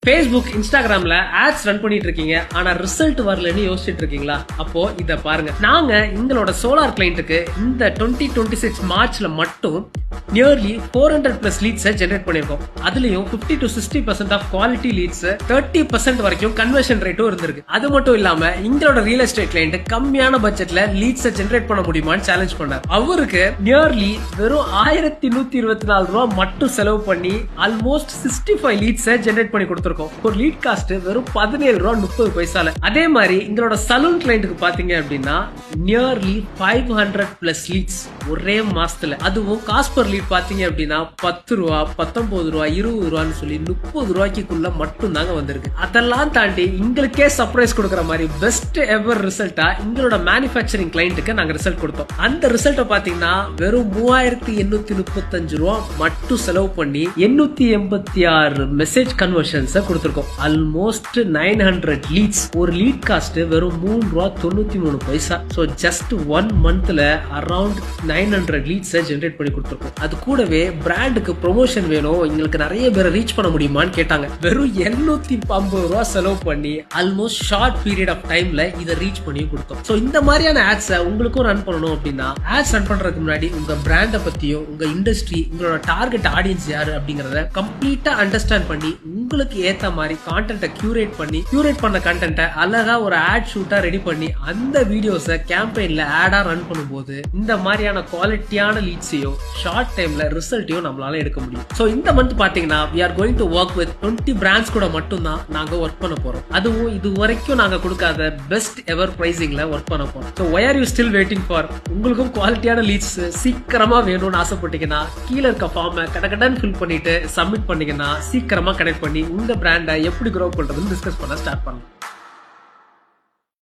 Facebook, Instagramல ads run பண்ணிட்டு இருக்கீங்க ஆனா ரிசல்ட் வரலன்னு யோசிச்சுட்டு இருக்கீங்களா? அப்போ இத பாருங்க. நாங்க எங்களோட சோலார் கிளையண்ட்டுக்கு இந்த 2026 மார்ச்ல மட்டும் நியர்லி 400 பிளஸ் லீட்ஸ் ஜெனரேட் பண்ணிருக்கோம். அதுலயும் 50 to 60% ஆஃப் குவாலிட்டி லீட்ஸ், 30% வரைக்கும் கன்வர்ஷன் ரேட்டும் இருந்திருக்கு. அது மட்டும் இல்லாம எங்களோட ரியல் எஸ்டேட் கிளையண்ட் கம்மியான பட்ஜெட்ல லீட்ஸ் ஜெனரேட் பண்ண முடியுமான்னு சேலஞ்ச் பண்ணார். அவருக்கு நியர்லி வெறும் 1124 ரூபாய் மட்டும் செலவு பண்ணி ஆல்மோஸ்ட் 65 லீட்ஸ் ஜெனரேட் பண்ணி கொடுத்திருக்கோம். ஒரு லீட் காஸ்ட் வெறும் 17 ரூபாய் 30 பைசால. அதே மாதிரி எங்களோட சலூன் கிளையண்ட்டுக்கு பாத்தீங்க அப்படின்னா நியர்லி 500 பிளஸ் லீட்ஸ் ஒரே மாசத்துல. அதுவும் காஸ்ட் பர் லீட் பாத்தீங்க அப்படின்னா 10 ரூபா, 19 ரூபா, 20 ரூபான்னு சொல்லி 30 ரூபாய்க்குள்ள மட்டும் தாங்க வந்திருக்கு. அதெல்லாம் தாண்டி எங்களுக்கே சர்ப்ரைஸ் கொடுக்கற மாதிரி பெஸ்ட் எவர் ரிசல்ட்டா எங்களோட மேனுஃபேக்சரிங் கிளையண்ட்டுக்கு நாங்க ரிசல்ட் கொடுத்தோம். அந்த ரிசல்ட் பாத்தீங்கன்னா வெறும் 3835 ரூபா மட்டும் செலவு பண்ணி 886 மெசேஜ் கன்வர்ஷன்ஸ் கொடுத்திருக்கோம். Almost 900 leads. ஒரு லீட் காஸ்ட் வெறும் 3 ரூபா 93 பைசா. சோ ஜஸ்ட் 1 மந்த்ல அரௌண்ட் 900 லீட்ஸ் ஜெனரேட் பண்ணி கொடுத்திருக்கோம். அது கூடவே பிராண்டுக்கு ப்ரொமோஷன் வேணும், எங்களுக்கு நிறைய பேரை ரீச் பண்ண முடியுமான்னு கேட்டாங்க. வெறும் 750 ரூபா செலவு பண்ணி ஆல்மோஸ்ட் ஷார்ட் பீரியட் ஆஃப் டைம்ல இதை ரீச் பண்ணி கொடுத்தோம். சோ இந்த மாதிரியான ஆட்ஸ் உங்களுக்கும் ரன் பண்ணணும் அப்படின்னா ஆட்ஸ் ரன் பண்றதுக்கு முன்னாடி உங்க பிராண்ட பத்தியும், உங்க இண்டஸ்ட்ரி, உங்களோட டார்கெட் ஆடியன்ஸ் யாரு அப்படிங்கறத கம்ப்ளீட்டா அண்டர்ஸ்டாண்ட் பண்ணி உங்களுக்கு ஏத்த மாதிரி கான்டென்ட்டை கியூரேட் பண்ண கான்டென்ட்டை அழகா ஒரு ஆட் ஷூட்டா ரெடி பண்ணி அந்த வீடியோஸை கேம்பெயின்ல ஆடா ரன் பண்ணும்போது இந்த மாதிரியான குவாலிட்டியான லீட்ஸையும் ஷார்ட் டைம்ல ரிசல்ட்டையும் நம்மளால எடுக்க முடியும். சோ இந்த மந்த் பாத்தீங்கன்னா we are going to work with 20 brands கூட மட்டும் தான் நாங்க ஒர்க் பண்ண போறோம். அதுவும் இது வரைக்கும் நாங்க கொடுக்காத பெஸ்ட் எவர் பிரைசிங்ல ஒர்க் பண்ண போறோம். So why are you still waiting for? உங்களுக்கும் குவாலிட்டியான லீட்ஸ் சீக்கிரமா வேணும்னு ஆசைப்பட்டீங்கன்னா கீழே இருக்க ஃபார்மை கடகடன் ஃபில் பண்ணிட்டு சப்மிட் பண்ணீங்கன்னா சீக்கிரமா கனெக்ட் பண்ணி உங்க பிராண்டை எப்படி க்ரோ பண்றதுன்னு டிஸ்கஸ் பண்ண ஸ்டார்ட் பண்ணலாம்.